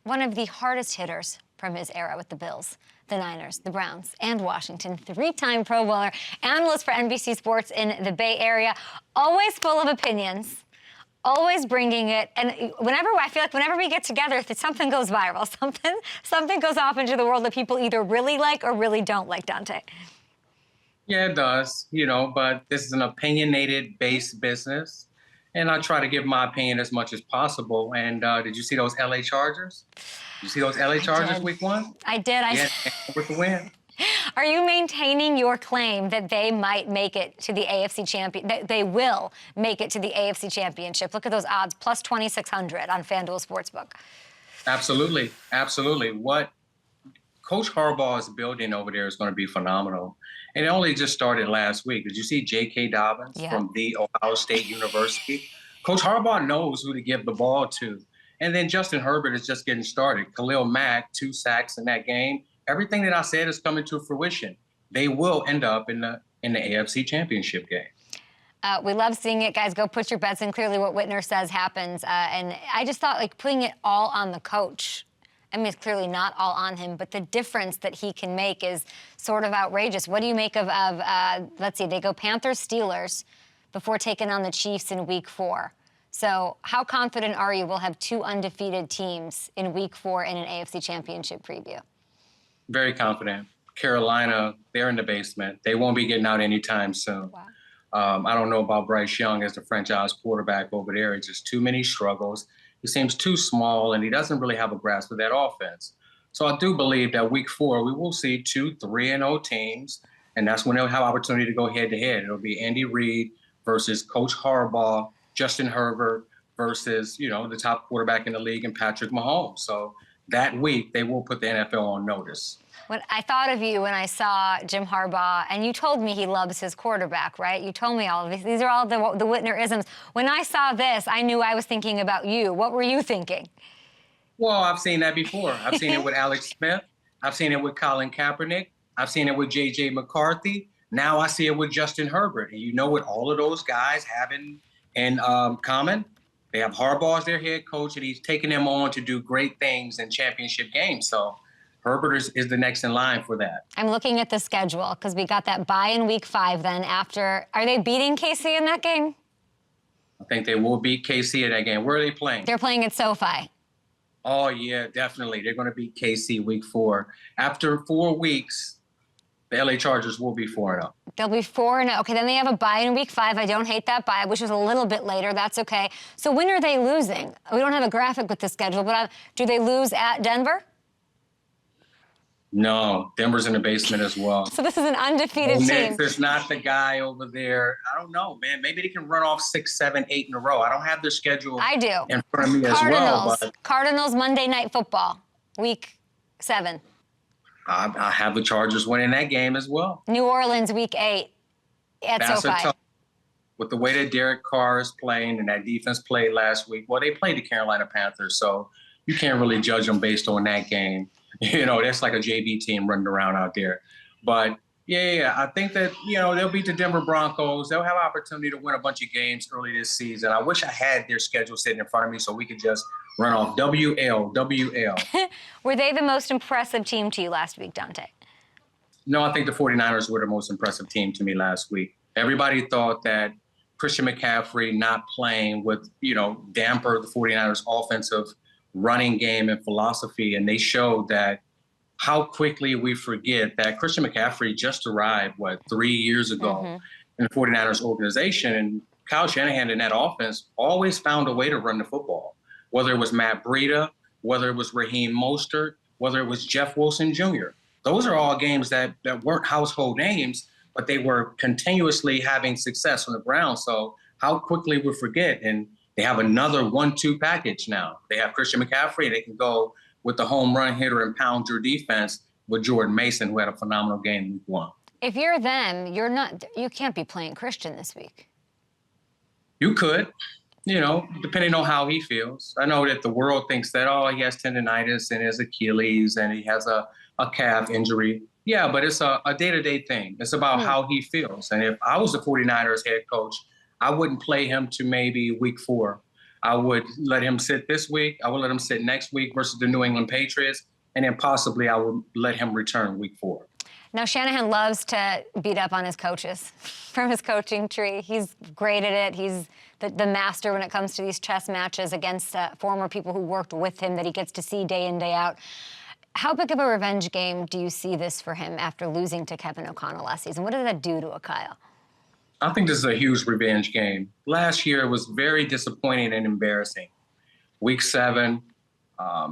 one of the hardest hitters from his era with the Bills, the Niners, the Browns, and Washington, three-time Pro Bowler, analyst for NBC Sports in the Bay Area, always full of opinions, always bringing it. And I feel like whenever we get together, something goes viral, something goes off into the world that people either really like or really don't like, Donte. Yeah, it does, but this is an opinionated based business. And I try to give my opinion as much as possible. And did you see those LA Chargers? You see those LA Chargers week 1? I did. Yeah, with the win. Are you maintaining your claim that they might make it to the AFC champion? That they will make it to the AFC championship? Look at those odds, plus 2,600 on FanDuel Sportsbook. Absolutely, absolutely. What Coach Harbaugh is building over there is going to be phenomenal. And it only just started last week. Did you see J.K. Dobbins from the Ohio State University? Coach Harbaugh knows who to give the ball to. And then Justin Herbert is just getting started. Khalil Mack, 2 sacks in that game. Everything that I said is coming to fruition. They will end up in the AFC Championship game. We love seeing it, guys. Go put your bets in. Clearly what Whitner says happens. And I just thought, putting it all on the coach. I mean, it's clearly not all on him, but the difference that he can make is sort of outrageous. What do you make of let's see, they go Panthers-Steelers before taking on the Chiefs in week 4. So how confident are you we'll have 2 undefeated teams in week 4 in an AFC Championship preview? Very confident. Carolina, they're in the basement. They won't be getting out anytime soon. Wow. I don't know about Bryce Young as the franchise quarterback over there. It's just too many struggles. He seems too small, and he doesn't really have a grasp of that offense. So I do believe that week 4, we will see 2 3-0 teams, and that's when they'll have opportunity to go head-to-head. It'll be Andy Reid versus Coach Harbaugh, Justin Herbert versus, the top quarterback in the league, and Patrick Mahomes. So that week, they will put the NFL on notice. When I thought of you when I saw Jim Harbaugh, and you told me he loves his quarterback, right? You told me all of these. These are all the Whitner-isms. When I saw this, I knew I was thinking about you. What were you thinking? Well, I've seen that before. I've seen it with Alex Smith. I've seen it with Colin Kaepernick. I've seen it with J.J. McCarthy. Now I see it with Justin Herbert. And you know what all of those guys have in common? They have Harbaugh as their head coach, and he's taking them on to do great things in championship games. So Herbert is the next in line for that. I'm looking at the schedule because we got that bye in week 5 then after. Are they beating KC in that game? I think they will beat KC in that game. Where are they playing? They're playing at SoFi. Oh, yeah, definitely. They're going to beat KC week 4. After 4 weeks, the LA Chargers will be 4-0. They'll be 4-0. Okay, then they have a bye in week 5. I don't hate that bye, which was a little bit later. That's okay. So when are they losing? We don't have a graphic with the schedule, but do they lose at Denver? No, Denver's in the basement as well. So this is an undefeated team. Nick, there's not the guy over there. I don't know, man. Maybe they can run off 6, 7, 8 in a row. I don't have their schedule I do. in front of me as well. But Cardinals Monday Night Football, week 7. I have the Chargers winning that game as well. New Orleans, week 8 at SoFi. With the way that Derek Carr is playing and that defense played last week, well, they played the Carolina Panthers, so you can't really judge them based on that game. That's like a JV team running around out there. But, yeah, I think that, they'll beat the Denver Broncos. They'll have an opportunity to win a bunch of games early this season. I wish I had their schedule sitting in front of me so we could just run off WL. Were they the most impressive team to you last week, Donte? No, I think the 49ers were the most impressive team to me last week. Everybody thought that Christian McCaffrey not playing would, damper the 49ers offensive running game and philosophy, and they showed that how quickly we forget that Christian McCaffrey just arrived, 3 years ago in the 49ers organization, and Kyle Shanahan in that offense always found a way to run the football, whether it was Matt Breida, whether it was Raheem Mostert, whether it was Jeff Wilson Jr. Those are all games that weren't household names, but they were continuously having success on the ground. So how quickly we forget, and they have another 1-2 package now. They have Christian McCaffrey. They can go with the home run hitter and pound your defense with Jordan Mason, who had a phenomenal game week 1. If you're them, you can't be playing Christian this week. You could, depending on how he feels. I know that the world thinks that, he has tendonitis and his Achilles and he has a calf injury. Yeah, but it's a day-to-day thing. It's about how he feels. And if I was the 49ers head coach, I wouldn't play him to maybe week 4. I would let him sit this week. I would let him sit next week versus the New England Patriots. And then possibly I would let him return week 4. Now, Shanahan loves to beat up on his coaches from his coaching tree. He's great at it. He's the master when it comes to these chess matches against former people who worked with him that he gets to see day in, day out. How big of a revenge game do you see this for him after losing to Kevin O'Connell last season? What does that do to a Kyle? I think this is a huge revenge game. Last year was very disappointing and embarrassing. Week 7,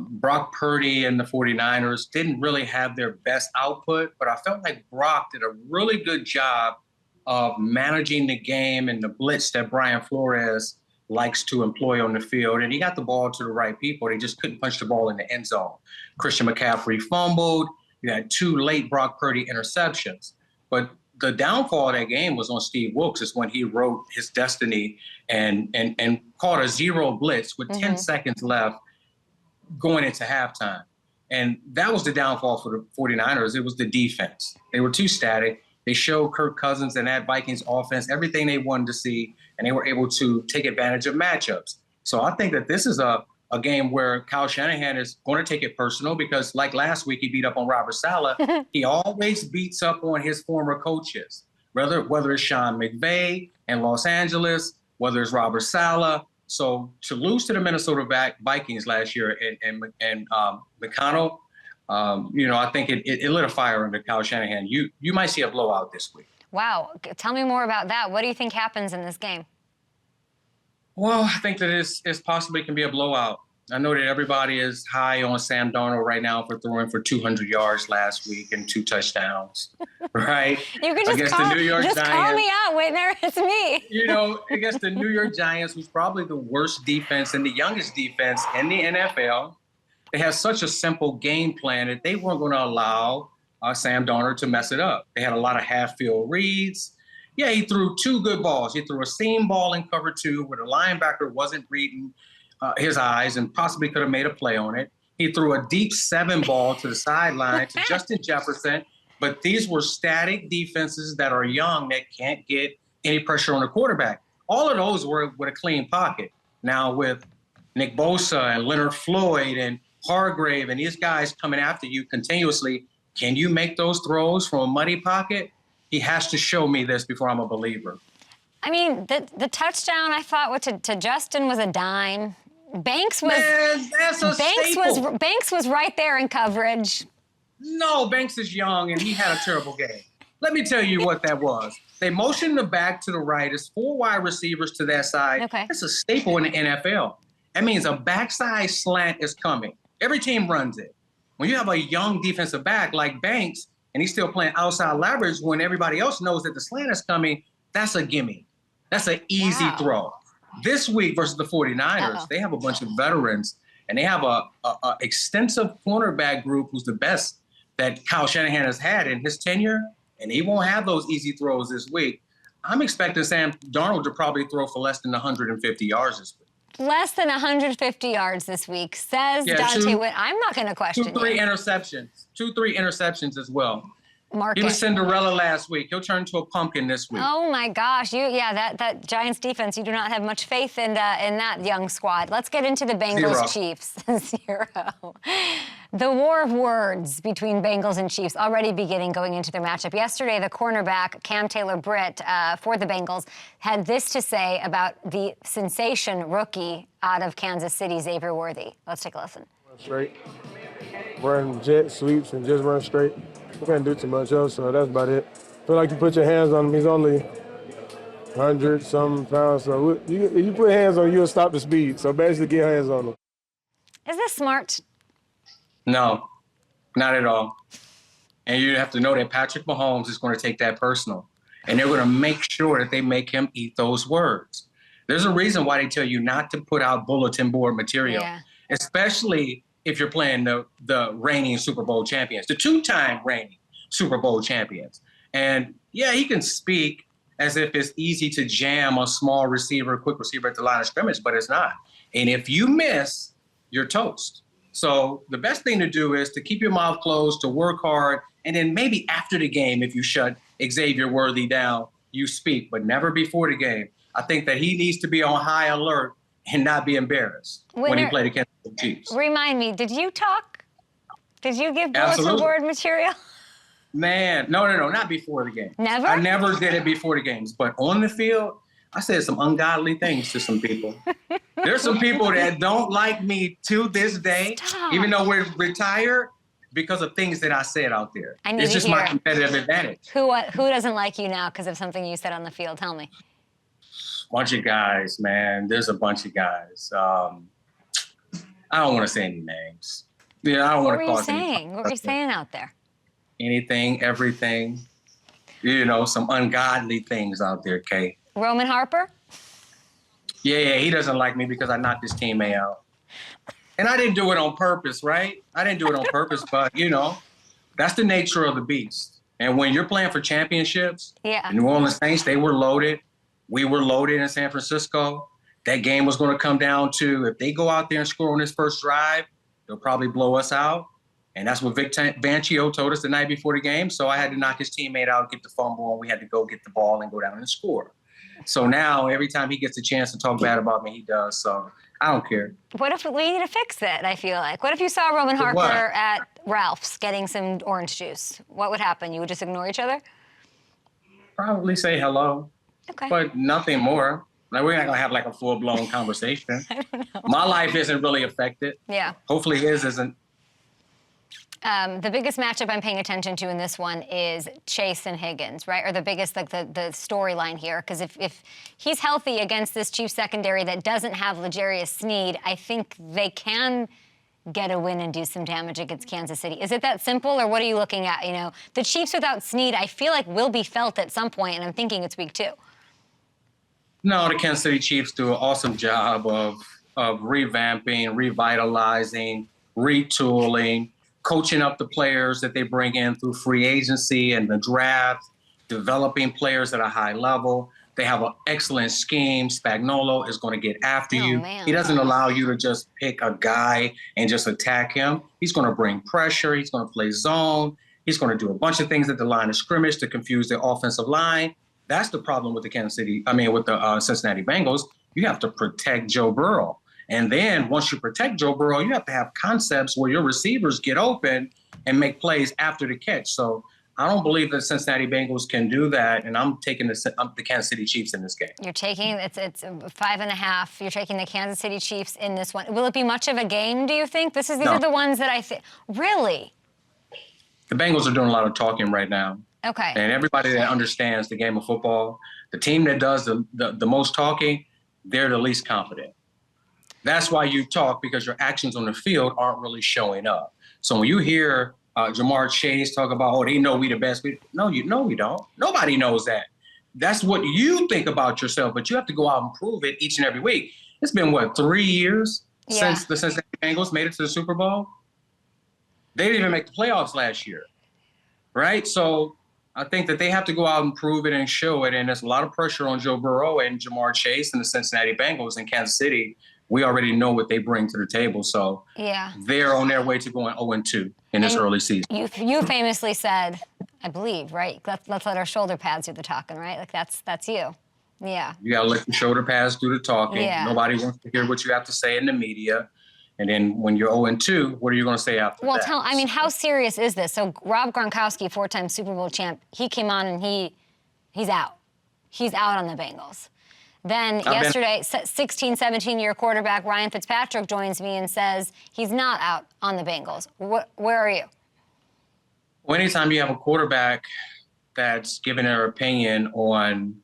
Brock Purdy and the 49ers didn't really have their best output, but I felt like Brock did a really good job of managing the game and the blitz that Brian Flores likes to employ on the field. And he got the ball to the right people. They just couldn't punch the ball in the end zone. Christian McCaffrey fumbled. You had 2 late Brock Purdy interceptions. But the downfall of that game was on Steve Wilkes, is when he wrote his destiny and caught a 0 blitz with 10 seconds left going into halftime. And that was the downfall for the 49ers. It was the defense. They were too static. They showed Kirk Cousins and that Vikings offense everything they wanted to see, and they were able to take advantage of matchups. So I think that this is a game where Kyle Shanahan is going to take it personal because, like last week, he beat up on Robert Saleh. He always beats up on his former coaches, whether it's Sean McVay in Los Angeles, whether it's Robert Saleh. So to lose to the Minnesota Vikings last year and McConnell, I think it lit a fire under Kyle Shanahan. You might see a blowout this week. Wow. Tell me more about that. What do you think happens in this game? Well, I think that it possibly can be a blowout. I know that everybody is high on Sam Darnold right now for throwing for 200 yards last week and 2 touchdowns, right? You could just call me out, Whitner. It's me. Against the New York Giants, who's probably the worst defense and the youngest defense in the NFL. They have such a simple game plan that they weren't going to allow Sam Darnold to mess it up. They had a lot of half-field reads. Yeah, he threw 2 good balls. He threw a seam ball in cover 2 where the linebacker wasn't reading his eyes and possibly could have made a play on it. He threw a deep 7 ball to the sideline to Justin Jefferson. But these were static defenses that are young that can't get any pressure on the quarterback. All of those were with a clean pocket. Now with Nick Bosa and Leonard Floyd and Hargrave and these guys coming after you continuously, can you make those throws from a muddy pocket? He has to show me this before I'm a believer. I mean, the touchdown I thought to Justin was a dime. Banks was Banks was right there in coverage. No, Banks is young and he had a terrible game. Let me tell you what that was. They motioned the back to the right. It's 4 wide receivers to that side. Okay. That's a staple in the NFL. That means a backside slant is coming. Every team runs it. When you have a young defensive back like Banks, and he's still playing outside leverage when everybody else knows that the slant is coming, that's a gimme. That's an easy throw. This week versus the 49ers, they have a bunch of veterans, and they have a extensive cornerback group who's the best that Kyle Shanahan has had in his tenure, and he won't have those easy throws this week. I'm expecting Sam Darnold to probably throw for less than 150 yards this week. Less than 150 yards this week, says Donte Whitner. I'm not going to question 2-3 interceptions. 2-3 interceptions as well. He was Cinderella last week. He'll turn to a pumpkin this week. Oh, my gosh. That Giants defense, you do not have much faith in that young squad. Let's get into the Bengals-Chiefs. 0. The war of words between Bengals and Chiefs already beginning going into their matchup. Yesterday, the cornerback, Cam Taylor-Britt, for the Bengals, had this to say about the sensation rookie out of Kansas City, Xavier Worthy. Let's take a listen. Straight. Run jet sweeps and just run straight. We can't do too much else, so that's about it. Feel like you put your hands on him. He's only 100-something pounds, so if you put hands on him, you'll stop the speed. So basically, get hands on him. Is this smart? No, not at all. And you have to know that Patrick Mahomes is going to take that personal, and they're going to make sure that they make him eat those words. There's a reason why they tell you not to put out bulletin board material, especially if you're playing the reigning Super Bowl champions, the 2-time reigning Super Bowl champions. And, he can speak as if it's easy to jam a small receiver, quick receiver at the line of scrimmage, but it's not. And if you miss, you're toast. So the best thing to do is to keep your mouth closed, to work hard, and then maybe after the game, if you shut Xavier Worthy down, you speak, but never before the game. I think that he needs to be on high alert and not be embarrassed when he played against the Chiefs. Remind me, did you talk? Did you give bulletin board material? Man, no, not before the game. Never? I never did it before the games. But on the field, I said some ungodly things to some people. There's some people that don't like me to this day, even though we're retired, because of things that I said out there. It's just my competitive advantage. Who doesn't like you now because of something you said on the field? Tell me. Bunch of guys, man. There's a bunch of guys. I don't want to say any names. Yeah, I don't want to cause any. What were you saying out there? Anything, everything. You know, some ungodly things out there, Kay. Roman Harper? Yeah, he doesn't like me because I knocked his teammate out. And I didn't do it on purpose, right? I didn't do it on purpose, but, you know, that's the nature of the beast. And when you're playing for championships, the New Orleans Saints, they were loaded. We were loaded in San Francisco. That game was going to come down to, if they go out there and score on this first drive, they'll probably blow us out. And that's what Vic Fangio told us the night before the game. So I had to knock his teammate out, get the fumble, and we had to go get the ball and go down and score. So now every time he gets a chance to talk bad about me, he does. So I don't care. What if we need to fix it, I feel like? What if you saw Roman Harper at Ralph's getting some orange juice? What would happen? You would just ignore each other? Probably say hello. Okay. But nothing more. Like, we're not going to have like a full-blown conversation. I don't know. My life isn't really affected. Yeah. Hopefully his isn't. The biggest matchup I'm paying attention to in this one is Chase and Higgins, right? Or the biggest, like the storyline here. Because if he's healthy against this Chiefs secondary that doesn't have L'Jarius Sneed, I think they can get a win and do some damage against Kansas City. Is it that simple, or what are you looking at? You know, the Chiefs without Sneed, I feel like will be felt at some point, and I'm thinking it's week 2. No, the Kansas City Chiefs do an awesome job of revamping, revitalizing, retooling, coaching up the players that they bring in through free agency and the draft, developing players at a high level. They have an excellent scheme. Spagnuolo is going to get after you. Man. He doesn't allow you to just pick a guy and just attack him. He's going to bring pressure. He's going to play zone. He's going to do a bunch of things at the line of scrimmage to confuse the offensive line. That's the problem with the Cincinnati Bengals. You have to protect Joe Burrow. And then once you protect Joe Burrow, you have to have concepts where your receivers get open and make plays after the catch. So I don't believe the Cincinnati Bengals can do that, and I'm taking the Kansas City Chiefs in this game. You're taking, it's 5.5. You're taking the Kansas City Chiefs in this one. Will it be much of a game, do you think? These are the ones that I think, really? The Bengals are doing a lot of talking right now. Okay. And everybody that understands the game of football, the team that does the most talking, they're the least confident. That's why you talk, because your actions on the field aren't really showing up. So when you hear Jamar Chase talk about, oh, they know we the best. No, we don't. Nobody knows that. That's what you think about yourself, but you have to go out and prove it each and every week. It's been, 3 years since the Cincinnati Bengals made it to the Super Bowl? They didn't even make the playoffs last year, right? So I think that they have to go out and prove it and show it, and there's a lot of pressure on Joe Burrow and Jamar Chase and the Cincinnati Bengals in Kansas City. We already know what they bring to the table, so they're on their way to going 0-2 in this early season. You famously said, I believe, right? Let's let our shoulder pads do the talking, right? Like that's you. Yeah. You gotta let the shoulder pads do the talking. Yeah. Nobody wants to hear what you have to say in the media. And then when you're 0-2, what are you going to say after that? Well, how serious is this? So Rob Gronkowski, 4-time Super Bowl champ, he came on and he's out. He's out on the Bengals. Then yesterday, 16, 17-year quarterback Ryan Fitzpatrick joins me and says he's not out on the Bengals. Where are you? Well, anytime you have a quarterback that's giving their opinion on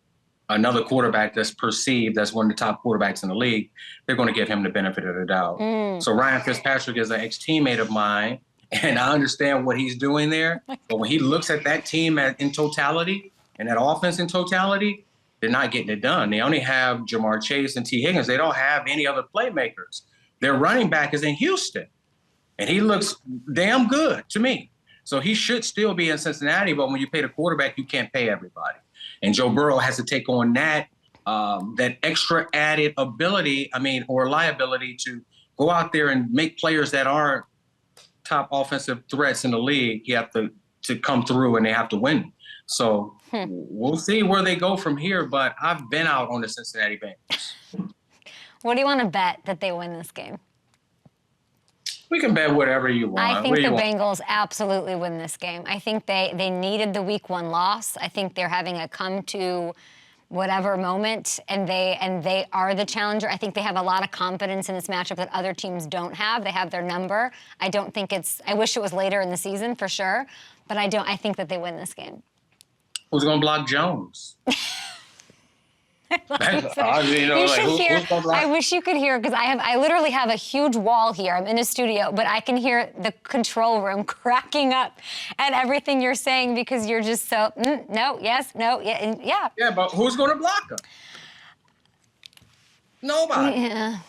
another quarterback that's perceived as one of the top quarterbacks in the league, they're going to give him the benefit of the doubt. So Ryan Fitzpatrick is an ex-teammate of mine, and I understand what he's doing there. But when he looks at that team in totality and that offense in totality, they're not getting it done. They only have Jamar Chase and T. Higgins. They don't have any other playmakers. Their running back is in Houston, and he looks damn good to me. So he should still be in Cincinnati, but when you pay the quarterback, you can't pay everybody. And Joe Burrow has to take on that extra added ability, or liability to go out there and make players that aren't top offensive threats in the league. You have to come through, and they have to win. So we'll see where they go from here, but I've been out on the Cincinnati Bengals. What do you want to bet that they win this game? We can bet whatever you want. I think the Bengals absolutely win this game. I think they needed the week 1 loss. I think they're having a come to whatever moment, and they are the challenger. I think they have a lot of confidence in this matchup that other teams don't have. They have their number. I wish it was later in the season for sure, but I think that they win this game. Who's going to block Jones? I wish you could hear, because I literally have a huge wall here. I'm in a studio, but I can hear the control room cracking up at everything you're saying, because you're just so, no, yes, no, yeah. Yeah, but who's going to block him? Nobody. Yeah.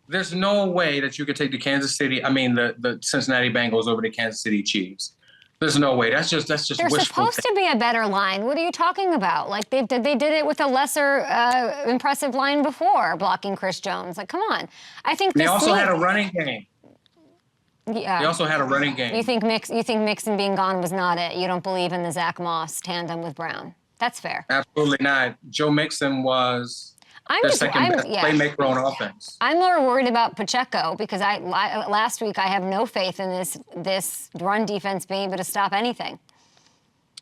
There's no way that you could take the Cincinnati Bengals over the Kansas City Chiefs. There's no way. That's just They're wishful supposed to be a better line. What are you talking about? Like they did it with a lesser impressive line before, blocking Chris Jones. Like, come on. I think they also had a running game. Yeah. They also had a running game. You think Mixon being gone was not it? You don't believe in the Zach Moss tandem with Brown? That's fair. Absolutely not. Joe Mixon was the second best playmaker on offense. I'm more worried about Pacheco, because last week I have no faith in this run defense being able to stop anything.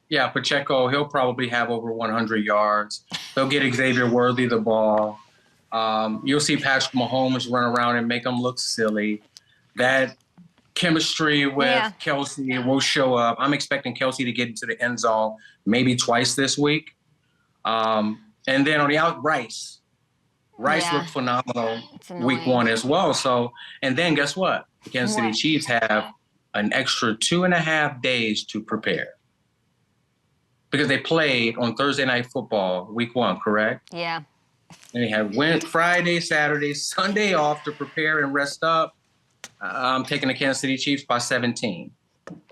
Yeah, Pacheco, he'll probably have over 100 yards. They'll get Xavier Worthy the ball. You'll see Patrick Mahomes run around and make them look silly. That chemistry with Kelsey will show up. I'm expecting Kelsey to get into the end zone maybe twice this week. And then on the out, Rice looked phenomenal week 1 as well. So, and then guess what? The Kansas City Chiefs have an extra 2.5 days to prepare, because they played on Thursday Night Football week 1, correct? Yeah. And they had Friday, Saturday, Sunday off to prepare and rest up. I'm taking the Kansas City Chiefs by 17.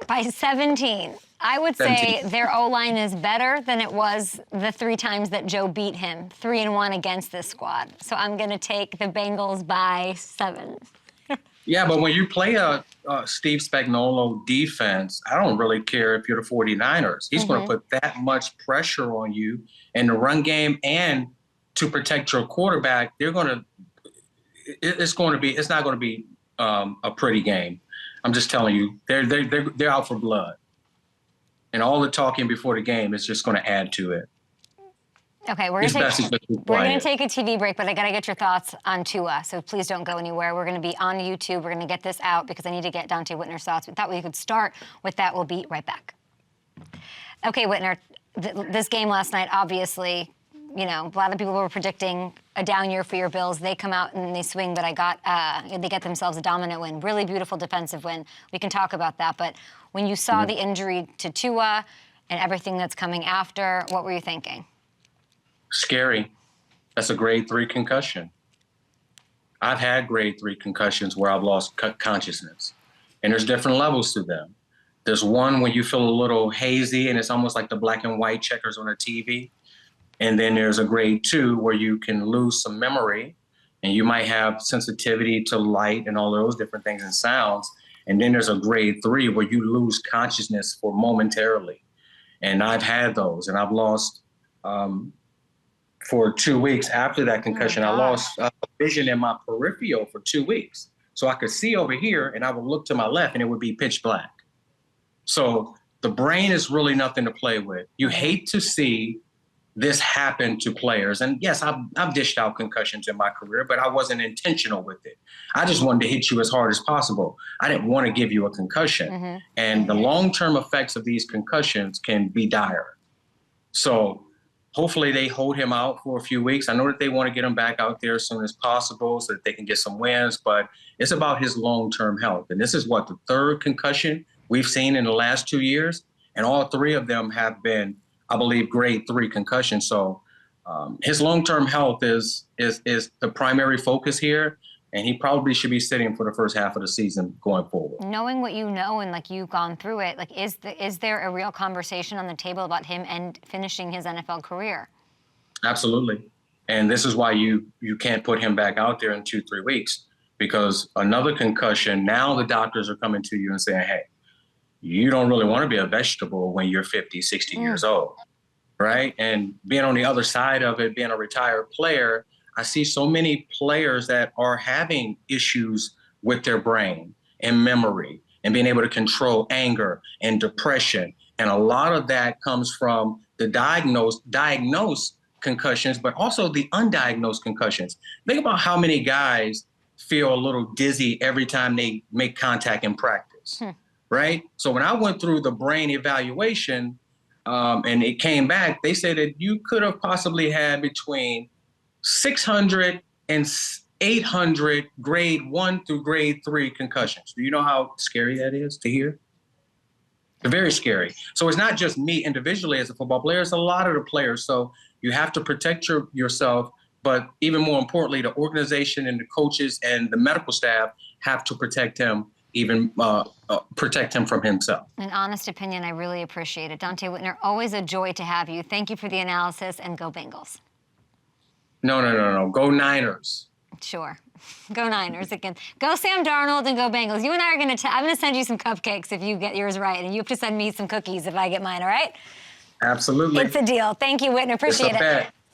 By 17. I would say their O-line is better than it was the 3 times that Joe beat him, 3-1 against this squad. So I'm going to take the Bengals by 7. Yeah, but when you play a Steve Spagnuolo defense, I don't really care if you're the 49ers. He's going to put that much pressure on you in the run game, and to protect your quarterback, it's not going to be a pretty game. I'm just telling you, they're out for blood. And all the talking before the game is just going to add to it. Okay, we're going to take a TV break, but I got to get your thoughts on Tua, so please don't go anywhere. We're going to be on YouTube. We're going to get this out because I need to get Donte Whitner's thoughts. We thought we could start with that. We'll be right back. Okay, Whitner, this game last night, obviously, a lot of people were predicting a down year for your Bills. They come out and they swing, but they get themselves a dominant win. Really beautiful defensive win. We can talk about that, but when you saw the injury to Tua and everything that's coming after, what were you thinking? Scary. That's a grade 3 concussion. I've had grade 3 concussions where I've lost consciousness, and there's different levels to them. There's one when you feel a little hazy and it's almost like the black and white checkers on a TV. And then there's a grade 2 where you can lose some memory, and you might have sensitivity to light and all those different things and sounds. And then there's a grade 3 where you lose consciousness for momentarily. And I've had those, and I've lost for 2 weeks after that concussion. I lost vision in my peripheral for 2 weeks. So I could see over here, and I would look to my left, and it would be pitch black. So the brain is really nothing to play with. You hate to see this happen to players. And yes, I've dished out concussions in my career, but I wasn't intentional with it. I just wanted to hit you as hard as possible. I didn't want to give you a concussion. And the long-term effects of these concussions can be dire. So hopefully they hold him out for a few weeks. I know that they want to get him back out there as soon as possible so that they can get some wins, but it's about his long-term health. And this is the 3rd concussion we've seen in the last 2 years. And all 3 of them have been, I believe, grade 3 concussion. So his long-term health is the primary focus here, and he probably should be sitting for the first half of the season going forward. Knowing what you know and you've gone through it, is there a real conversation on the table about him and finishing his NFL career? Absolutely, and this is why you can't put him back out there in 2-3 weeks, because another concussion. Now the doctors are coming to you and saying, "Hey, you don't really want to be a vegetable when you're 50, 60 years old, right?" And being on the other side of it, being a retired player, I see so many players that are having issues with their brain and memory and being able to control anger and depression. And a lot of that comes from the diagnosed concussions, but also the undiagnosed concussions. Think about how many guys feel a little dizzy every time they make contact in practice, right? So when I went through the brain evaluation and it came back, they said that you could have possibly had between 600 and 800 grade 1 through grade 3 concussions. Do you know how scary that is to hear? They're very scary. So it's not just me individually as a football player, it's a lot of the players. So you have to protect yourself, but even more importantly, the organization and the coaches and the medical staff have to protect him, protect him from himself. An honest opinion, I really appreciate it. Donte Whitner, always a joy to have you. Thank you for the analysis, and go Bengals. No. Go Niners. Sure. Go Niners again. Go Sam Darnold and go Bengals. You and I are going to I'm going to send you some cupcakes if you get yours right, and you have to send me some cookies if I get mine, all right? Absolutely. It's a deal. Thank you, Whitner. Appreciate It's a bet.